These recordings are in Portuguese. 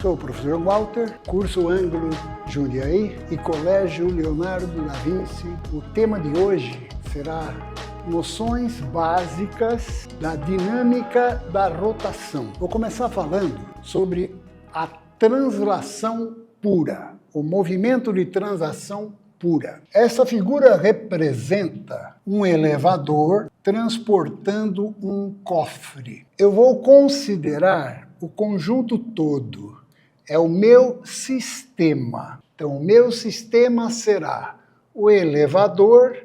Sou o professor Walter, curso Anglo Jundiaí e Colégio Leonardo da Vinci. O tema de hoje será noções básicas da dinâmica da rotação. Vou começar falando sobre a translação pura, o movimento de translação pura. Essa figura representa um elevador transportando um cofre. Eu vou considerar o conjunto todo. É o meu sistema. Então, o meu sistema será o elevador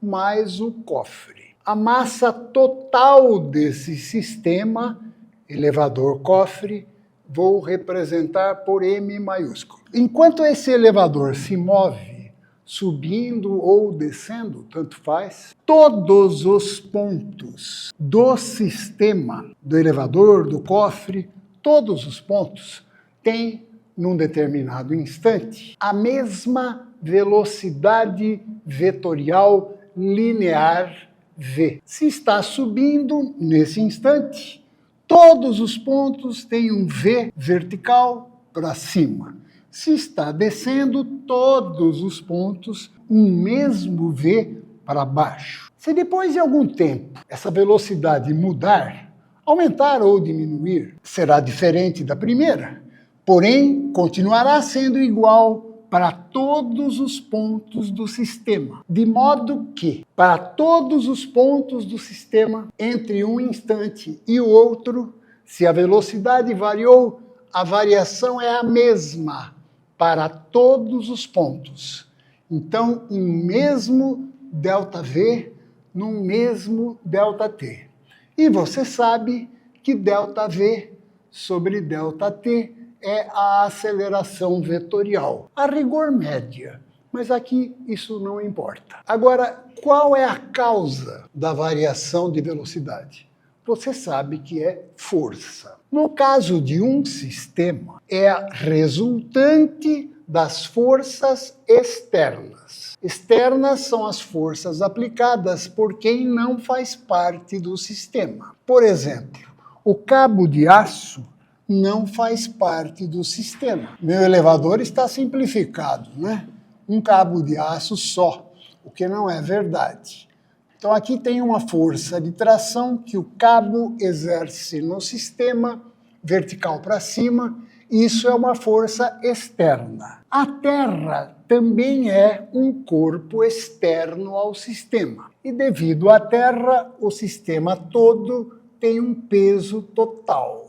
mais o cofre. A massa total desse sistema, elevador-cofre, vou representar por M maiúsculo. Enquanto esse elevador se move, subindo ou descendo, tanto faz, todos os pontos do sistema, do elevador, do cofre, todos os pontos, tem, num determinado instante, a mesma velocidade vetorial linear v. Se está subindo, nesse instante, todos os pontos têm um v vertical para cima. Se está descendo, todos os pontos, um mesmo v para baixo. Se depois de algum tempo essa velocidade mudar, aumentar ou diminuir, será diferente da primeira. Porém, continuará sendo igual para todos os pontos do sistema. De modo que, para todos os pontos do sistema, entre um instante e o outro, se a velocidade variou, a variação é a mesma para todos os pontos. Então, um mesmo ΔV num mesmo ΔT. E você sabe que ΔV sobre ΔT é a aceleração vetorial, a rigor média, mas aqui isso não importa. Agora, qual é a causa da variação de velocidade? Você sabe que é força. No caso de um sistema, é a resultante das forças externas. Externas são as forças aplicadas por quem não faz parte do sistema. Por exemplo, o cabo de aço não faz parte do sistema. Meu elevador está simplificado, né? Um cabo de aço só, o que não é verdade. Então aqui tem uma força de tração que o cabo exerce no sistema, vertical para cima, e isso é uma força externa. A Terra também é um corpo externo ao sistema. E devido à Terra, o sistema todo tem um peso total,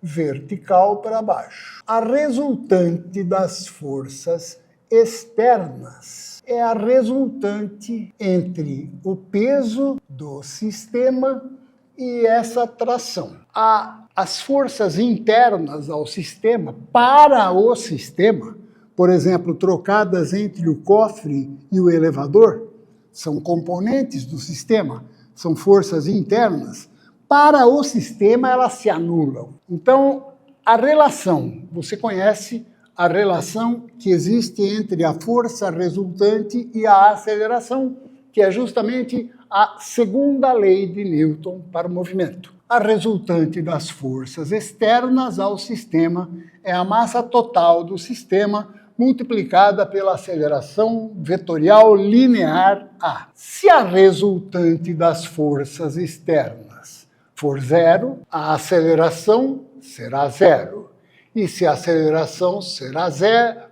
vertical para baixo. A resultante das forças externas é a resultante entre o peso do sistema e essa tração. As forças internas ao sistema, para o sistema, por exemplo, trocadas entre o cofre e o elevador, são componentes do sistema, são forças internas. Para o sistema, elas se anulam. Então, a relação, você conhece a relação que existe entre a força resultante e a aceleração, que é justamente a segunda lei de Newton para o movimento. A resultante das forças externas ao sistema é a massa total do sistema multiplicada pela aceleração vetorial linear A. Se a resultante das forças externas for zero, a aceleração será zero. E se a aceleração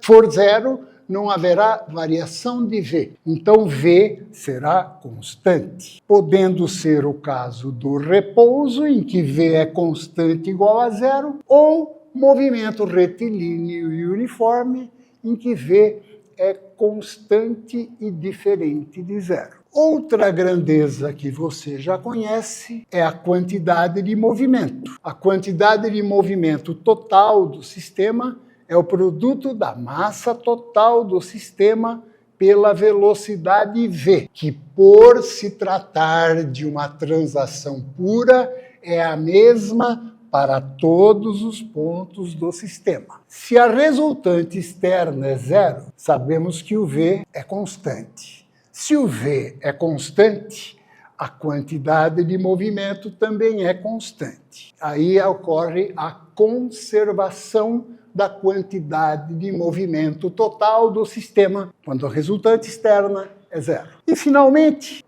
for zero, não haverá variação de v. Então, v será constante. Podendo ser o caso do repouso, em que v é constante igual a zero, ou movimento retilíneo e uniforme, em que v é constante e diferente de zero. Outra grandeza que você já conhece é a quantidade de movimento. A quantidade de movimento total do sistema é o produto da massa total do sistema pela velocidade v, que por se tratar de uma translação pura, é a mesma para todos os pontos do sistema. Se a resultante externa é zero, sabemos que o v é constante. Se o v é constante, a quantidade de movimento também é constante. Aí ocorre a conservação da quantidade de movimento total do sistema, quando a resultante externa é zero. E, finalmente,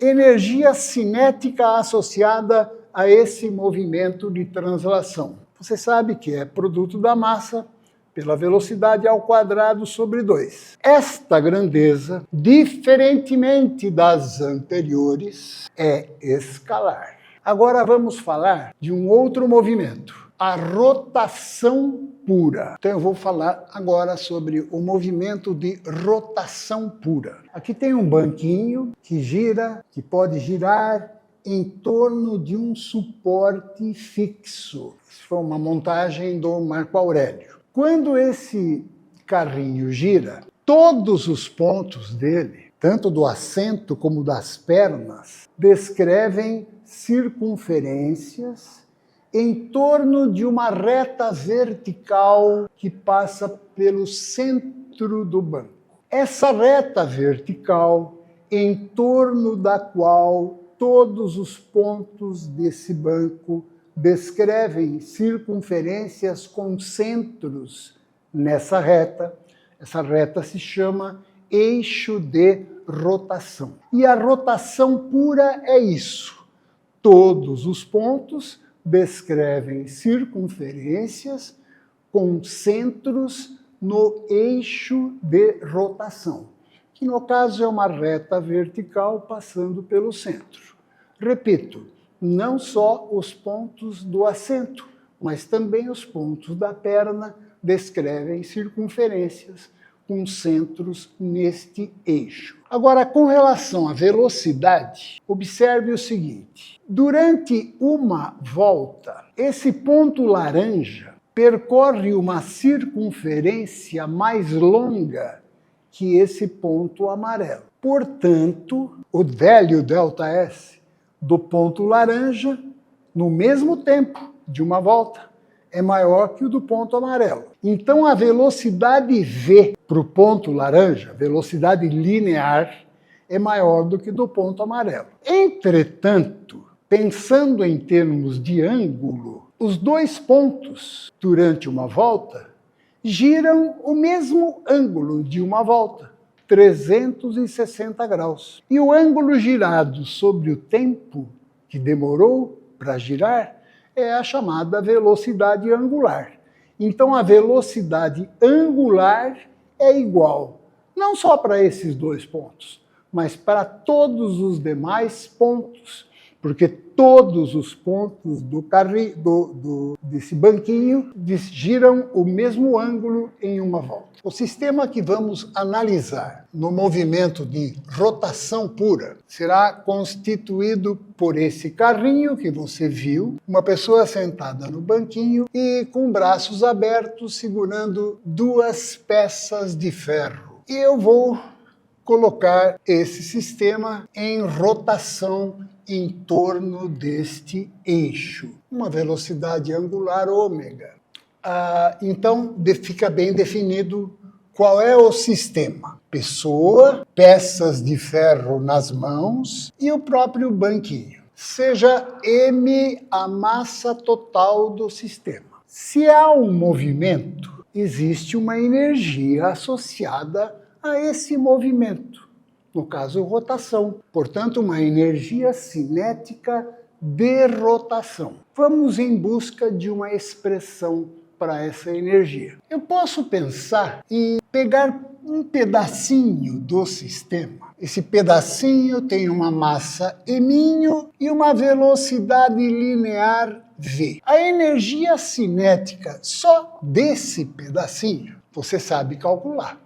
energia cinética associada a esse movimento de translação. Você sabe que é produto da massa pela velocidade ao quadrado sobre 2. Esta grandeza, diferentemente das anteriores, é escalar. Agora vamos falar de um outro movimento, a rotação pura. Então eu vou falar agora sobre o movimento de rotação pura. Aqui tem um banquinho que gira, que pode girar em torno de um suporte fixo. Isso foi uma montagem do Marco Aurélio. Quando esse carrinho gira, todos os pontos dele, tanto do assento como das pernas, descrevem circunferências em torno de uma reta vertical que passa pelo centro do banco. Essa reta vertical, em torno da qual todos os pontos desse banco descrevem circunferências com centros nessa reta. Essa reta se chama eixo de rotação. E a rotação pura é isso. Todos os pontos descrevem circunferências com centros no eixo de rotação, que no caso é uma reta vertical passando pelo centro. Repito, não só os pontos do assento, mas também os pontos da perna descrevem circunferências com centros neste eixo. Agora, com relação à velocidade, observe o seguinte. Durante uma volta, esse ponto laranja percorre uma circunferência mais longa que esse ponto amarelo. Portanto, o velho ΔS do ponto laranja, no mesmo tempo de uma volta, é maior que o do ponto amarelo. Então, a velocidade V para o ponto laranja, velocidade linear, é maior do que do ponto amarelo. Entretanto, pensando em termos de ângulo, os dois pontos, durante uma volta, giram o mesmo ângulo de uma volta, 360 graus. E o ângulo girado sobre o tempo que demorou para girar é a chamada velocidade angular. Então, a velocidade angular é igual, não só para esses dois pontos, mas para todos os demais pontos, porque todos os pontos desse banquinho giram o mesmo ângulo em uma volta. O sistema que vamos analisar no movimento de rotação pura será constituído por esse carrinho que você viu, uma pessoa sentada no banquinho e com braços abertos segurando duas peças de ferro. E eu vou colocar esse sistema em rotação em torno deste eixo, uma velocidade angular ômega. Então, fica bem definido qual é o sistema. Pessoa, peças de ferro nas mãos e o próprio banquinho. Seja m a massa total do sistema. Se há um movimento, existe uma energia associada a esse movimento. No caso, rotação. Portanto, uma energia cinética de rotação. Vamos em busca de uma expressão para essa energia. Eu posso pensar em pegar um pedacinho do sistema. Esse pedacinho tem uma massa m e uma velocidade linear v. A energia cinética só desse pedacinho, você sabe calcular.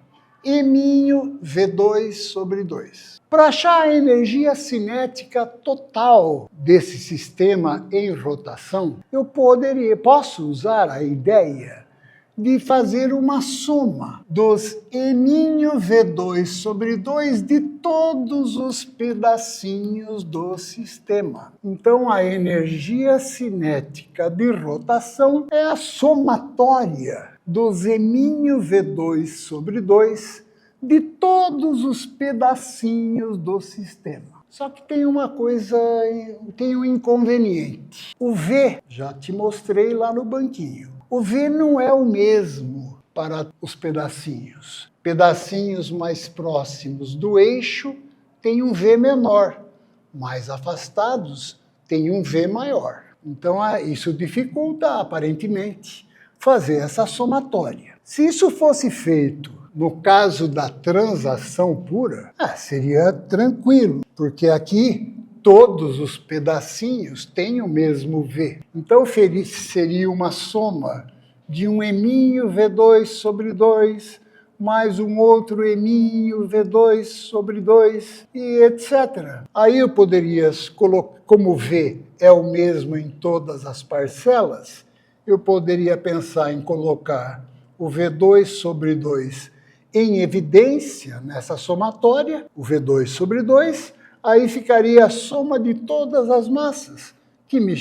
M(V2 sobre 2). Para achar a energia cinética total desse sistema em rotação, eu posso usar a ideia de fazer uma soma dos M(V2 sobre 2) de todos os pedacinhos do sistema. Então, a energia cinética de rotação é a somatória dos M(V2 sobre 2) de todos os pedacinhos do sistema. Só que tem uma coisa, tem um inconveniente. O V, já te mostrei lá no banquinho. O V não é o mesmo para os pedacinhos. Pedacinhos mais próximos do eixo têm um V menor, mais afastados têm um V maior. Então, isso dificulta, aparentemente, fazer essa somatória. Se isso fosse feito no caso da translação pura, seria tranquilo, porque aqui todos os pedacinhos têm o mesmo V. Então, seria uma soma de um eminho V2 sobre 2, mais um outro eminho V2 sobre 2, e etc. Aí eu poderia colocar, como V é o mesmo em todas as parcelas, eu poderia pensar em colocar o V2 sobre 2 em evidência nessa somatória, o V2 sobre 2, aí ficaria a soma de todas as massas, que me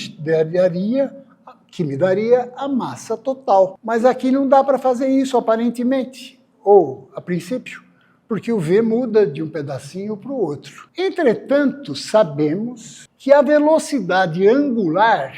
daria a massa total. Mas aqui não dá para fazer isso, aparentemente, ou a princípio, porque o V muda de um pedacinho para o outro. Entretanto, sabemos que a velocidade angular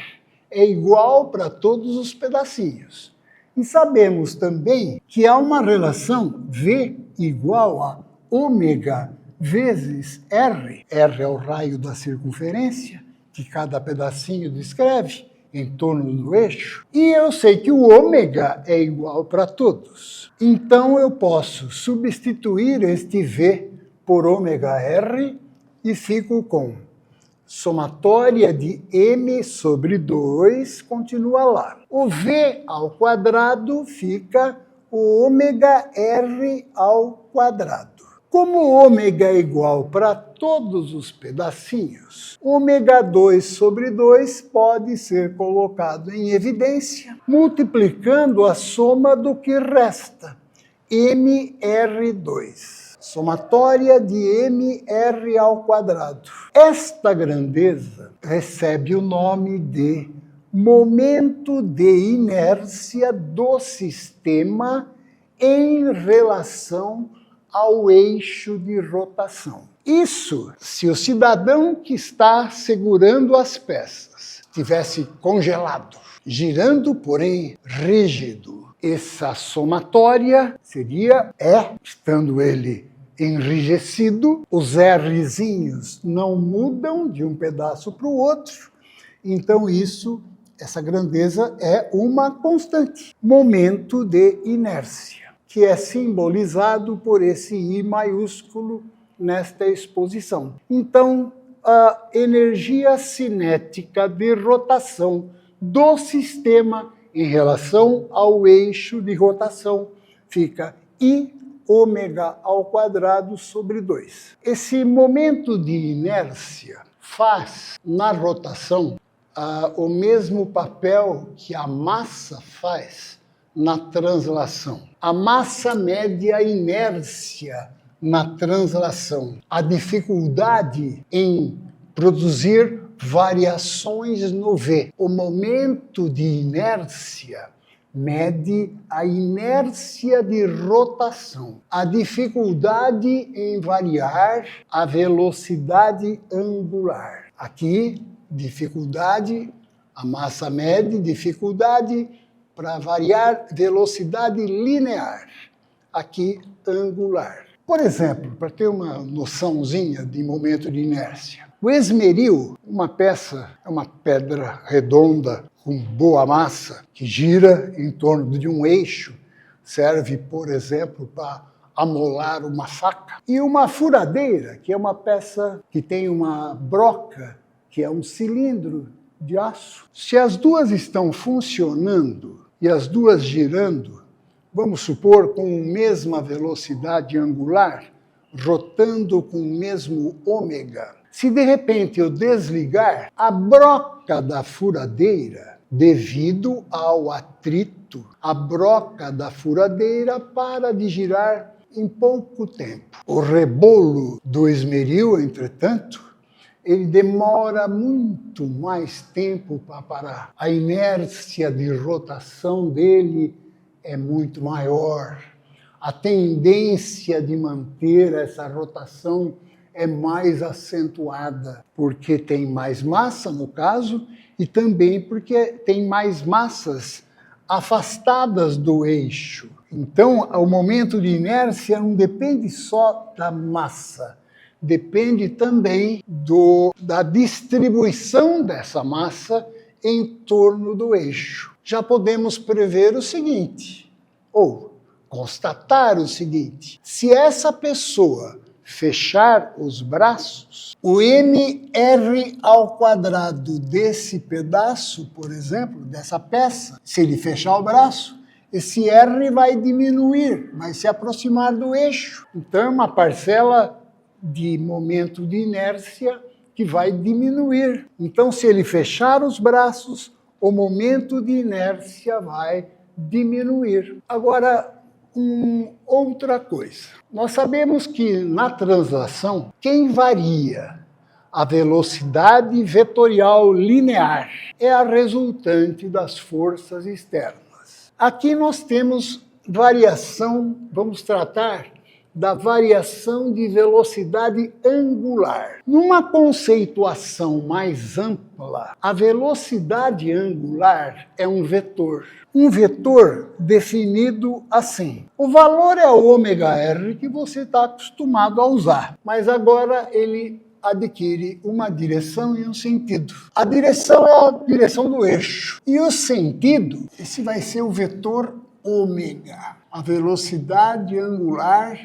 é igual para todos os pedacinhos. E sabemos também que há uma relação V igual a ômega vezes R. R é o raio da circunferência que cada pedacinho descreve em torno do eixo. E eu sei que o ômega é igual para todos. Então eu posso substituir este V por ômega R e fico com somatória de m sobre 2, continua lá. O V ao quadrado fica o ômega R ao quadrado. Como ômega é igual para todos os pedacinhos, ômega 2 sobre 2 pode ser colocado em evidência, multiplicando a soma do que resta, mr2. Somatória de mr ao quadrado. Esta grandeza recebe o nome de momento de inércia do sistema em relação ao eixo de rotação. Isso se o cidadão que está segurando as peças estivesse congelado, girando, porém rígido. Essa somatória seria estando ele enrijecido, os Rzinhos não mudam de um pedaço para o outro, então essa grandeza é uma constante, momento de inércia, que é simbolizado por esse I maiúsculo nesta exposição. Então, a energia cinética de rotação do sistema em relação ao eixo de rotação fica I ômega ao quadrado sobre 2. Esse momento de inércia faz na rotação o mesmo papel que a massa faz na translação. A massa mede a inércia na translação, a dificuldade em produzir variações no V. O momento de inércia mede a inércia de rotação, a dificuldade em variar a velocidade angular. Aqui, dificuldade, a massa mede dificuldade para variar velocidade linear. Aqui, angular. Por exemplo, para ter uma noçãozinha de momento de inércia, o esmeril, uma pedra redonda com boa massa, que gira em torno de um eixo, serve, por exemplo, para amolar uma faca. E uma furadeira, que é uma peça que tem uma broca, que é um cilindro de aço. Se as duas estão funcionando e as duas girando, vamos supor, com a mesma velocidade angular, rotando com o mesmo ômega, se de repente eu desligar a broca da furadeira, devido ao atrito, a broca da furadeira para de girar em pouco tempo. O rebolo do esmeril, entretanto, ele demora muito mais tempo para parar. A inércia de rotação dele é muito maior. A tendência de manter essa rotação é mais acentuada, porque tem mais massa, no caso, e também porque tem mais massas afastadas do eixo. Então, o momento de inércia não depende só da massa, depende também da distribuição dessa massa em torno do eixo. Já podemos prever o seguinte, ou constatar o seguinte: se essa pessoa fechar os braços, o mr² desse pedaço, por exemplo, dessa peça, se ele fechar o braço, esse R vai diminuir, vai se aproximar do eixo. Então, é uma parcela de momento de inércia que vai diminuir. Então, se ele fechar os braços, o momento de inércia vai diminuir. Agora, outra coisa. Nós sabemos que na translação, quem varia a velocidade vetorial linear é a resultante das forças externas. Aqui nós temos variação, vamos tratar da variação de velocidade angular. Numa conceituação mais ampla, a velocidade angular é um vetor. Um vetor definido assim. O valor é o ômega-r que você está acostumado a usar, mas agora ele adquire uma direção e um sentido. A direção é a direção do eixo. E o sentido, esse vai ser o vetor ômega, a velocidade angular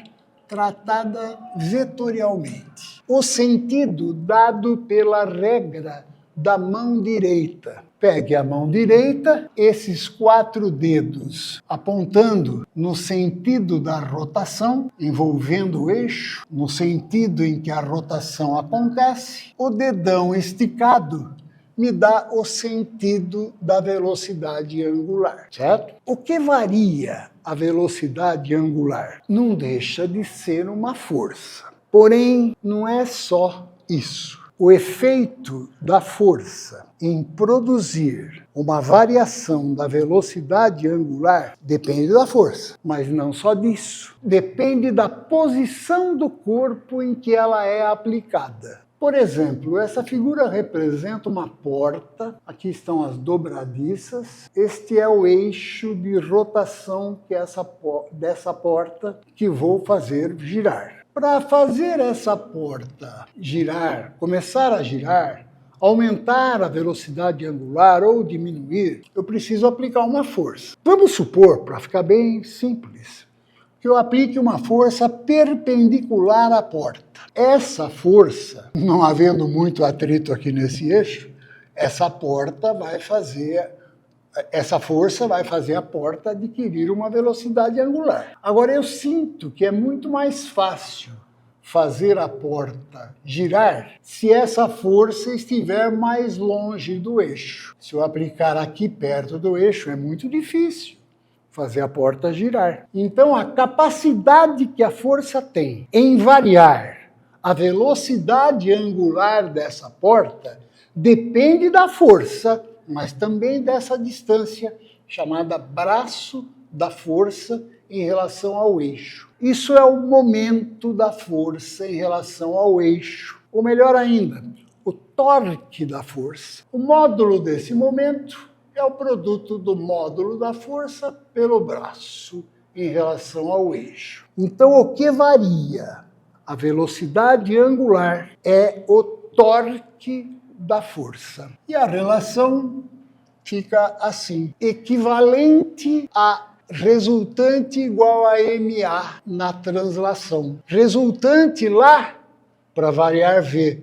tratada vetorialmente. O sentido dado pela regra da mão direita. Pegue a mão direita, esses 4 dedos apontando no sentido da rotação, envolvendo o eixo, no sentido em que a rotação acontece. O dedão esticado me dá o sentido da velocidade angular, certo? O que varia a velocidade angular? Não deixa de ser uma força. Porém, não é só isso. O efeito da força em produzir uma variação da velocidade angular depende da força, mas não só disso. Depende da posição do corpo em que ela é aplicada. Por exemplo, essa figura representa uma porta, aqui estão as dobradiças, este é o eixo de rotação que dessa porta que vou fazer girar. Para fazer essa porta girar, começar a girar, aumentar a velocidade angular ou diminuir, eu preciso aplicar uma força. Vamos supor, para ficar bem simples, que eu aplique uma força perpendicular à porta. Essa força, não havendo muito atrito aqui nesse eixo, essa força vai fazer a porta adquirir uma velocidade angular. Agora eu sinto que é muito mais fácil fazer a porta girar se essa força estiver mais longe do eixo. Se eu aplicar aqui perto do eixo, é muito difícil fazer a porta girar. Então a capacidade que a força tem em variar a velocidade angular dessa porta depende da força, mas também dessa distância chamada braço da força em relação ao eixo. Isso é o momento da força em relação ao eixo. Ou melhor ainda, o torque da força. O módulo desse momento é o produto do módulo da força pelo braço em relação ao eixo. Então, o que varia a velocidade angular é o torque da força. E a relação fica assim, equivalente a resultante igual a MA na translação. Resultante lá, para variar V,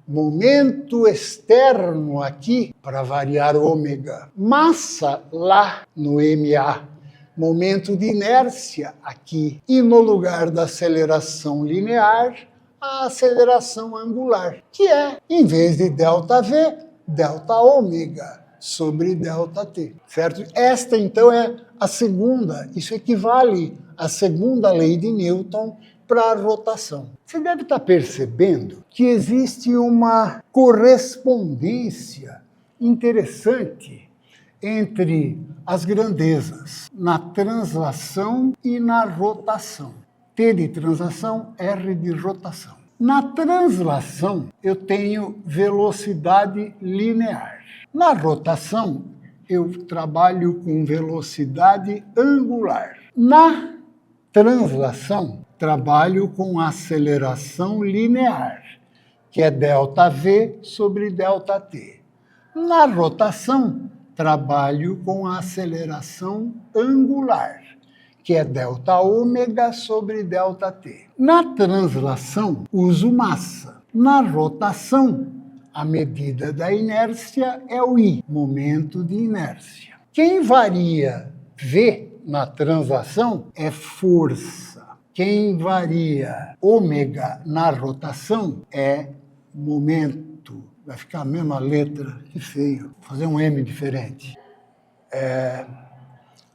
momento externo aqui, para variar ômega. Massa lá no MA, momento de inércia aqui. E no lugar da aceleração linear, a aceleração angular, que é, em vez de ΔV, delta ômega sobre ΔT, certo? Esta, então, é a segunda, isso equivale à segunda lei de Newton para a rotação. Você deve estar percebendo que existe uma correspondência interessante entre as grandezas na translação e na rotação. T de translação, R de rotação. Na translação, eu tenho velocidade linear. Na rotação, eu trabalho com velocidade angular. Na translação, trabalho com aceleração linear, que é ΔV sobre ΔT. Na rotação, trabalho com a aceleração angular, que é ΔΩ sobre ΔT. Na translação, uso massa. Na rotação, a medida da inércia é o I, momento de inércia. Quem varia V na translação é força. Quem varia ômega na rotação é momento. Vai ficar a mesma letra, que feio. Vou fazer um M diferente.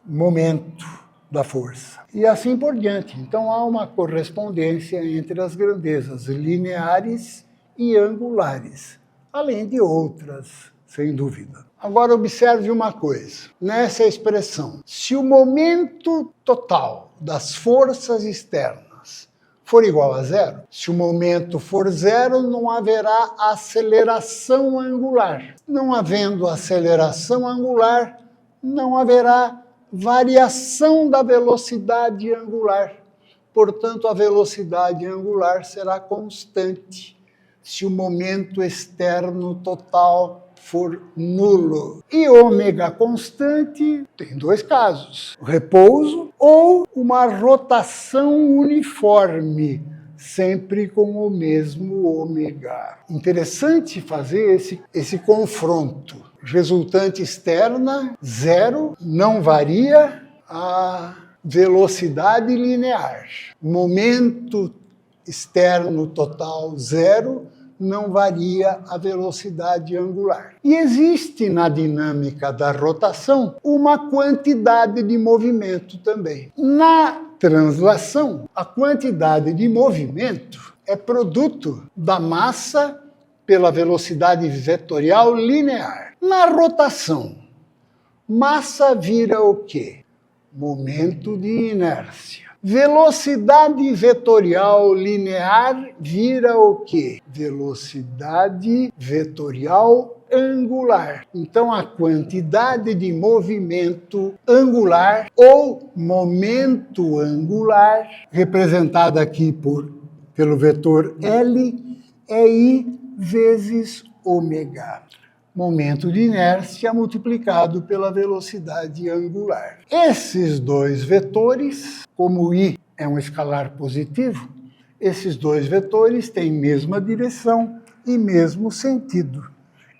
Momento da força. E assim por diante. Então há uma correspondência entre as grandezas lineares e angulares, além de outras, sem dúvida. Agora observe uma coisa. Nessa expressão, se o momento total das forças externas for igual a zero, se o momento for zero, não haverá aceleração angular. Não havendo aceleração angular, não haverá variação da velocidade angular. Portanto, a velocidade angular será constante se o momento externo total for nulo. E ômega constante tem dois casos: repouso ou uma rotação uniforme, sempre com o mesmo ômega. Interessante fazer esse confronto. Resultante externa, zero, não varia a velocidade linear. Momento externo total, zero, não varia a velocidade angular. E existe na dinâmica da rotação uma quantidade de movimento também. Na translação, a quantidade de movimento é produto da massa pela velocidade vetorial linear. Na rotação, massa vira o quê? Momento de inércia. Velocidade vetorial linear vira o quê? Velocidade vetorial angular. Então, a quantidade de movimento angular ou momento angular, representada aqui pelo vetor L, é I vezes ômega. Momento de inércia multiplicado pela velocidade angular. Esses dois vetores, como I é um escalar positivo, esses dois vetores têm mesma direção e mesmo sentido.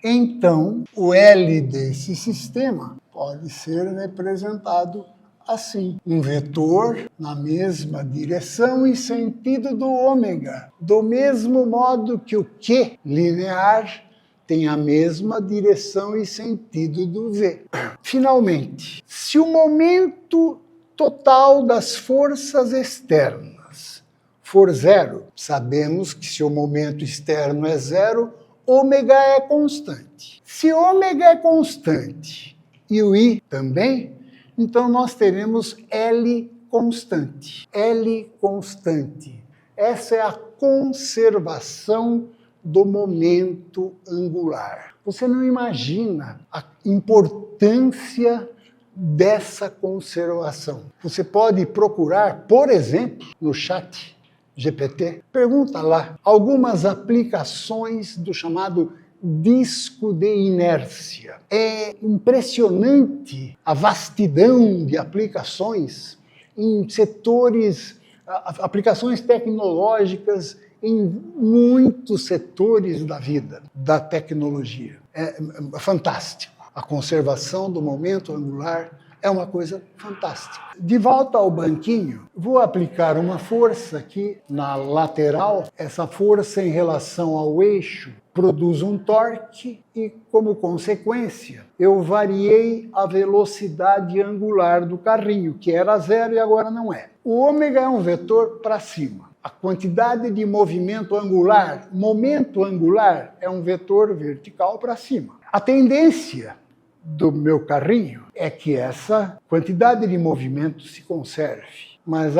Então, o L desse sistema pode ser representado assim: um vetor na mesma direção e sentido do ômega, do mesmo modo que o Q linear tem a mesma direção e sentido do V. Finalmente, se o momento total das forças externas for zero, sabemos que se o momento externo é zero, ômega é constante. Se ômega é constante e o I também, então nós teremos L constante. L constante. Essa é a conservação do momento angular. Você não imagina a importância dessa conservação. Você pode procurar, por exemplo, no chat GPT, pergunta lá algumas aplicações do chamado disco de inércia. É impressionante a vastidão de aplicações em setores, aplicações tecnológicas em muitos setores da vida, da tecnologia. É fantástico. A conservação do momento angular é uma coisa fantástica. De volta ao banquinho, vou aplicar uma força aqui na lateral. Essa força em relação ao eixo produz um torque e, como consequência, eu variei a velocidade angular do carrinho, que era zero e agora não é. O ômega é um vetor para cima. A quantidade de movimento angular, momento angular, é um vetor vertical para cima. A tendência do meu carrinho é que essa quantidade de movimento se conserve, mas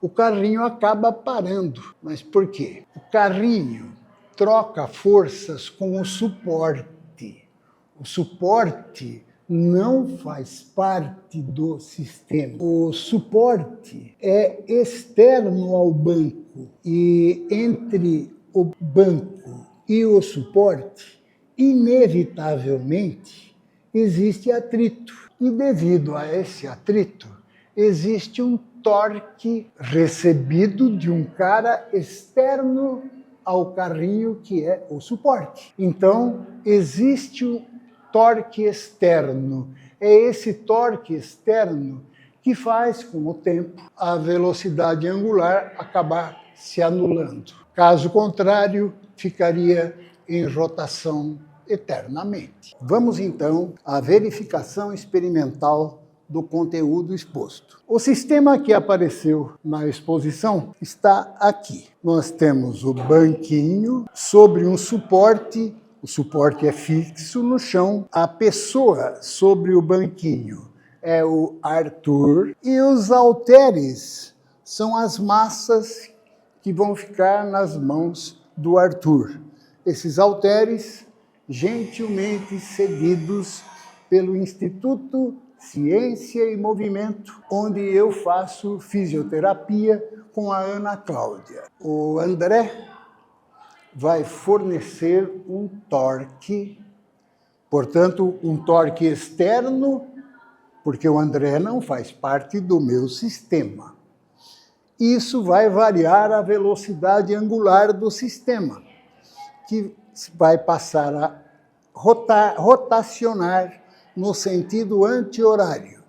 o carrinho acaba parando. Mas por quê? O carrinho troca forças com o suporte. O suporte não faz parte do sistema. O suporte é externo ao banco e entre o banco e o suporte, inevitavelmente, existe atrito. E devido a esse atrito, existe um torque recebido de um cara externo ao carrinho que é o suporte. Então, existe um torque externo. É esse torque externo que faz, com o tempo, a velocidade angular acabar se anulando. Caso contrário, ficaria em rotação eternamente. Vamos, então, à verificação experimental do conteúdo exposto. O sistema que apareceu na exposição está aqui. Nós temos o banquinho sobre um suporte, o suporte é fixo no chão, a pessoa sobre o banquinho é o Arthur, e os halteres são as massas que vão ficar nas mãos do Arthur. Esses halteres, gentilmente cedidos pelo Instituto Ciência e Movimento, onde eu faço fisioterapia com a Ana Cláudia. O André vai fornecer um torque, portanto, um torque externo, porque o André não faz parte do meu sistema. Isso vai variar a velocidade angular do sistema, que vai passar a rotacionar no sentido anti-horário.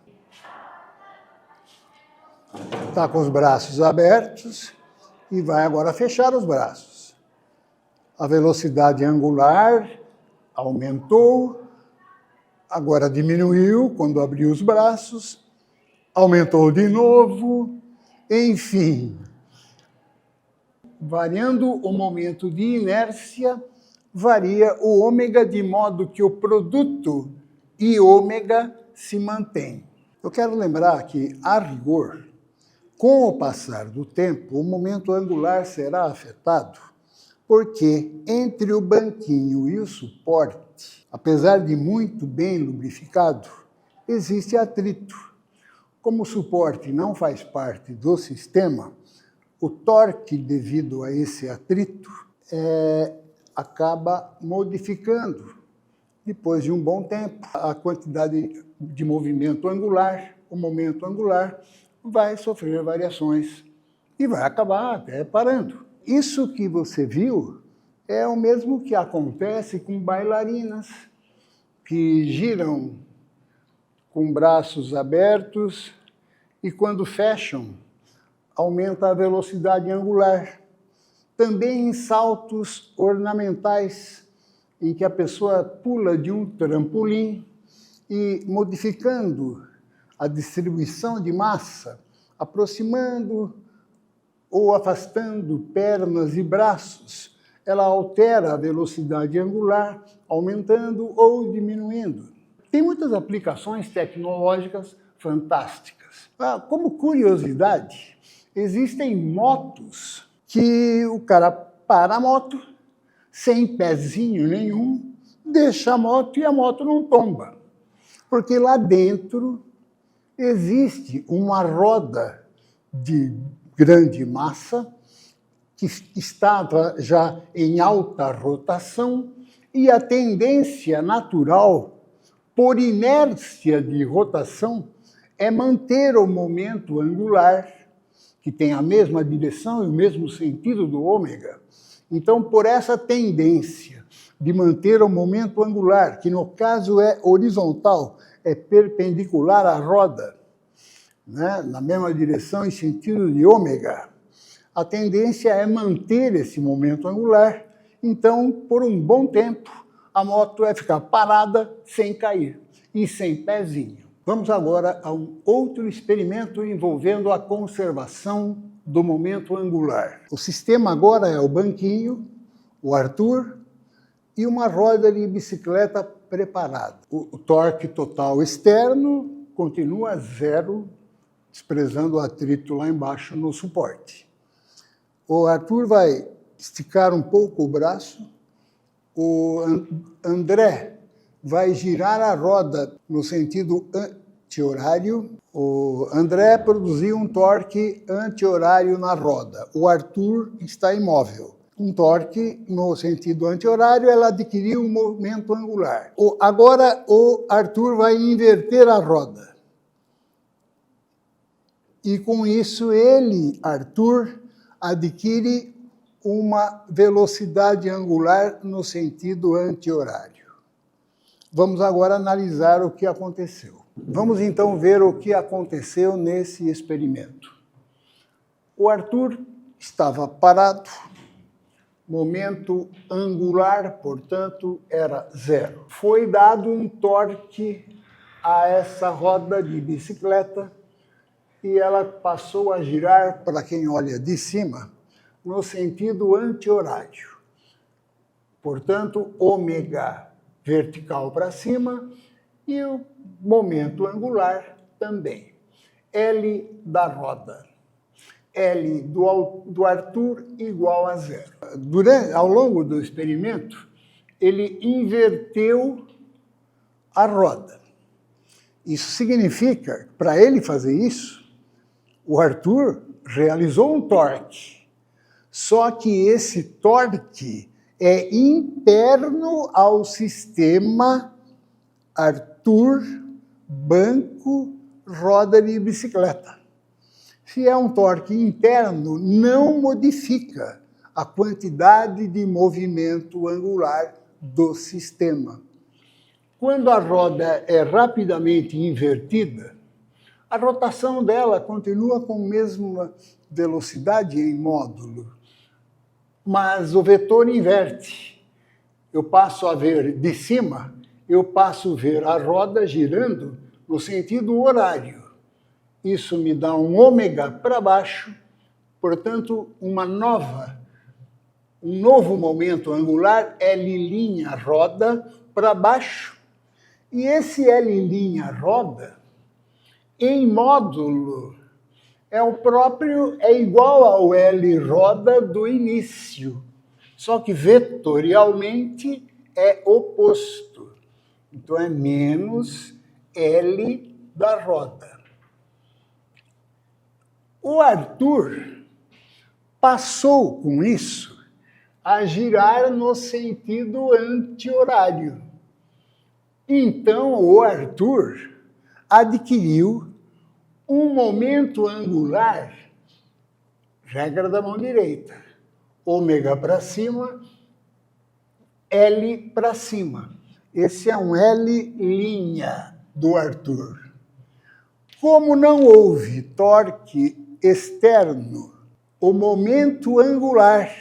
Está com os braços abertos e vai agora fechar os braços. A velocidade angular aumentou, agora diminuiu quando abriu os braços, aumentou de novo, enfim. Variando o momento de inércia, varia o ômega de modo que o produto e ômega se mantém. Eu quero lembrar que, a rigor, com o passar do tempo, o momento angular será afetado, porque entre o banquinho e o suporte, apesar de muito bem lubrificado, existe atrito. Como o suporte não faz parte do sistema, o torque devido a esse atrito acaba modificando, depois de um bom tempo, a quantidade de movimento angular, o momento angular, vai sofrer variações e vai acabar até parando. Isso que você viu é o mesmo que acontece com bailarinas que giram com braços abertos e, quando fecham, aumenta a velocidade angular. Também em saltos ornamentais, em que a pessoa pula de um trampolim e, modificando a distribuição de massa, aproximando ou afastando pernas e braços, ela altera a velocidade angular, aumentando ou diminuindo. Tem muitas aplicações tecnológicas fantásticas. Como curiosidade, existem motos que o cara para a moto, sem pezinho nenhum, deixa a moto e a moto não tomba. Porque lá dentro existe uma roda de grande massa que estava já em alta rotação e a tendência natural, por inércia de rotação, é manter o momento angular, que tem a mesma direção e o mesmo sentido do ômega. Então, por essa tendência de manter o momento angular, que no caso é horizontal, é perpendicular à roda, né, na mesma direção e sentido de ômega, a tendência é manter esse momento angular. Então, por um bom tempo, a moto vai ficar parada sem cair e sem pezinho. Vamos agora a um outro experimento envolvendo a conservação do momento angular. O sistema agora é o banquinho, o Arthur e uma roda de bicicleta preparada. O torque total externo continua zero, desprezando o atrito lá embaixo no suporte. O Arthur vai esticar um pouco o braço, o André vai girar a roda no sentido anti-horário. O André produziu um torque anti-horário na roda. O Arthur está imóvel. Um torque no sentido anti-horário, ela adquiriu um momento angular. Agora o Arthur vai inverter a roda. E com isso ele, Arthur, adquire uma velocidade angular no sentido anti-horário. Vamos agora analisar o que aconteceu. Vamos então ver o que aconteceu nesse experimento. O Arthur estava parado, momento angular, portanto, era 0. Foi dado um torque a essa roda de bicicleta e ela passou a girar, para quem olha de cima, no sentido anti-horário. Portanto, ômega vertical para cima e o momento angular também. L da roda. L do Arthur igual a 0. Ao longo do experimento, ele inverteu a roda. Isso significa, para ele fazer isso, o Arthur realizou um torque. Só que esse torque é interno ao sistema Arthur, banco, roda de bicicleta. Se é um torque interno, não modifica a quantidade de movimento angular do sistema. Quando a roda é rapidamente invertida, a rotação dela continua com a mesma velocidade em módulo, mas o vetor inverte. Eu passo a ver de cima, eu passo a ver a roda girando no sentido horário. Isso me dá um ômega para baixo, portanto, um novo momento angular, L' roda para baixo. E esse L' roda, em módulo, é igual ao L roda do início, só que vetorialmente é oposto. Então, é menos L da roda. O Arthur passou, com isso, a girar no sentido anti-horário. Então, o Arthur adquiriu um momento angular, regra da mão direita, ômega para cima, L para cima. Esse é um L' do Arthur. Como não houve torque externo, o momento angular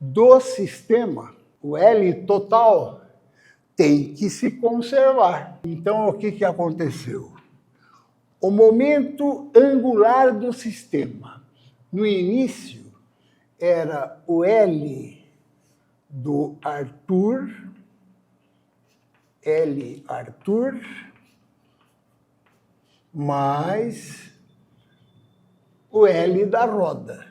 do sistema, o L total, tem que se conservar. Então, o que aconteceu? O momento angular do sistema, no início, era o L do Arthur, L Arthur, mais o L da roda.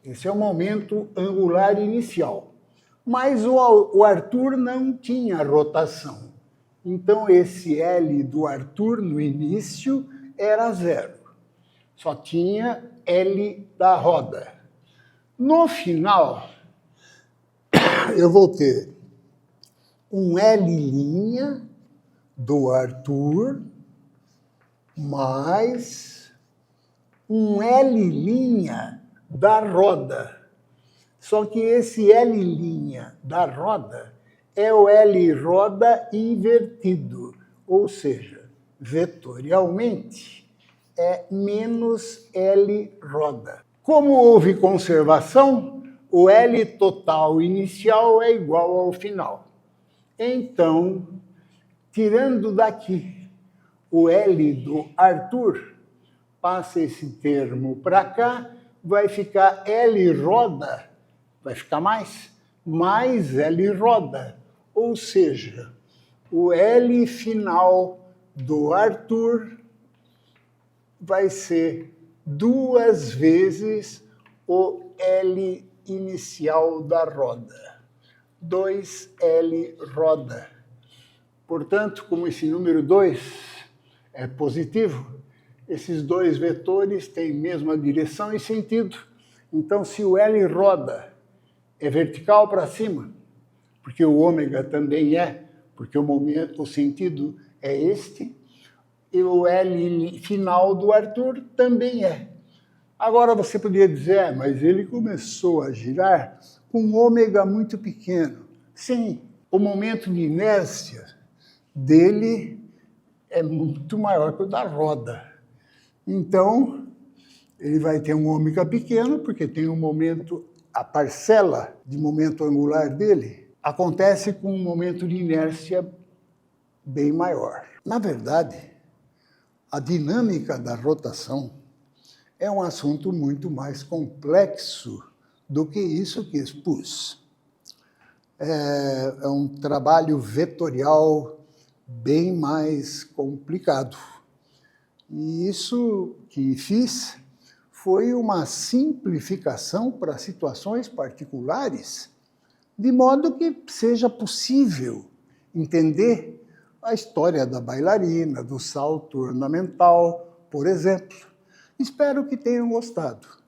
Esse é o momento angular inicial. Mas o Arthur não tinha rotação. Então, esse L do Arthur, no início, era 0. Só tinha L da roda. No final, eu vou ter um L' do Arthur mais um L' da roda. Só que esse L' da roda é o L roda invertido, ou seja, vetorialmente é menos L roda. Como houve conservação, o L total inicial é igual ao final. Então, tirando daqui o L do Arthur, passa esse termo para cá, vai ficar L roda, vai ficar mais L roda. Ou seja, o L final do Arthur vai ser 2 vezes o L inicial da roda. 2L roda. Portanto, como esse número 2 é positivo, esses dois vetores têm mesma direção e sentido. Então, se o L roda é vertical para cima, porque o ômega também é, porque o sentido é este, e o L final do Arthur também é. Agora você poderia dizer, mas ele começou a girar com um ômega muito pequeno. Sim, o momento de inércia dele é muito maior que o da roda. Então, ele vai ter um ômega pequeno, porque tem um momento, a parcela de momento angular dele acontece com um momento de inércia bem maior. Na verdade, a dinâmica da rotação é um assunto muito mais complexo do que isso que expus. É um trabalho vetorial bem mais complicado. E isso que fiz foi uma simplificação para situações particulares, de modo que seja possível entender a história da bailarina, do salto ornamental, por exemplo. Espero que tenham gostado.